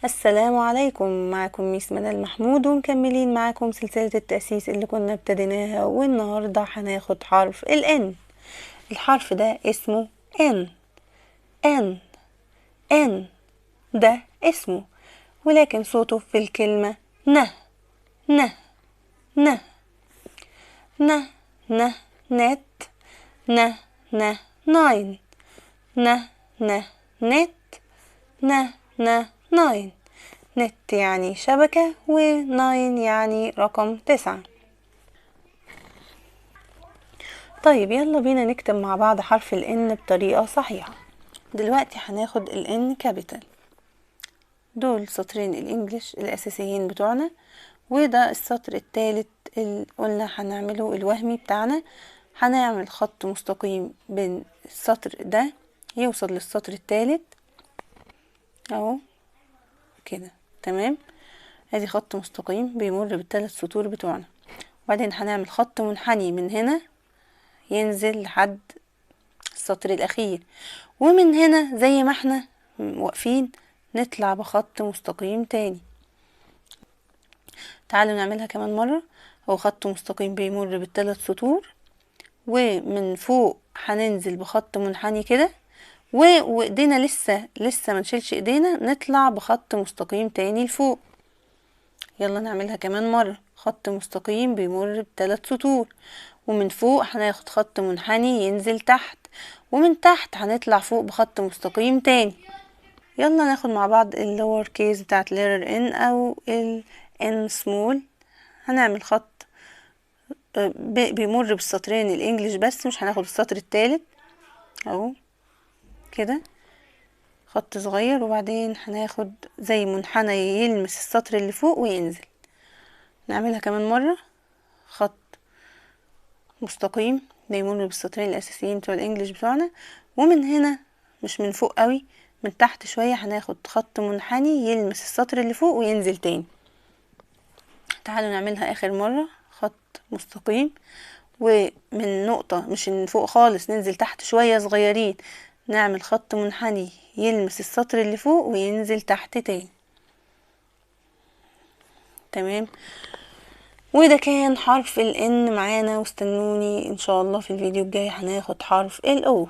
السلام عليكم. معكم ميس منال محمود ومكملين معاكم سلسلة التأسيس اللي كنا ابتديناها، والنهاردة هناخد حرف ال N. الحرف ده اسمه N. N N ده اسمه، ولكن صوته في الكلمة ن ن ن ن ن نت ن ن ناين ن ن نت ن ن ناين. نت يعني شبكة، وناين يعني رقم 9. طيب يلا بينا نكتب مع بعض حرف ال N بطريقة صحيحة. دلوقتي هناخد ال N كابيتال. دول سطرين الانجليش الاساسيين بتوعنا، وده السطر الثالث اللي قلنا هنعمله الوهمي بتاعنا. هنعمل خط مستقيم بين السطر ده يوصل للسطر الثالث اهو كده، تمام. ادي خط مستقيم بيمر بالثلاث سطور بتوعنا، وبعدين هنعمل خط منحني من هنا ينزل لحد السطر الاخير، ومن هنا زي ما احنا واقفين نطلع بخط مستقيم تاني. تعالوا نعملها كمان مرة. هو خط مستقيم بيمر بالثلاث سطور، ومن فوق هننزل بخط منحني كده، وايدينا لسه ما نشيلش ايدينا، نطلع بخط مستقيم تاني لفوق. يلا نعملها كمان مرة. خط مستقيم بيمر بثلاث سطور، ومن فوق هناخد خط منحني ينزل تحت، ومن تحت هنطلع فوق بخط مستقيم تاني. يلا ناخد مع بعض اللور كيس بتاعت letter N او ال N small. هنعمل خط بيمر بالسطرين الانجليش بس، مش هناخد السطر الثالث اهو كده، خط صغير، وبعدين هناخد زي منحنى يلمس السطر اللي فوق وينزل. نعملها كمان مرة. خط مستقيم بيمر بالسطرين الاساسيين بتوع الانجليش بتوعنا، ومن هنا مش من فوق قوي، من تحت شوية هناخد خط منحني يلمس السطر اللي فوق وينزل تاني. تعالوا نعملها اخر مرة. خط مستقيم، ومن نقطة مش من فوق خالص، ننزل تحت شوية صغيرين، نعمل خط منحني يلمس السطر اللي فوق وينزل تحت تاني، تمام. وده كان حرف ال N معانا، واستنوني ان شاء الله في الفيديو الجاي هناخد حرف ال O.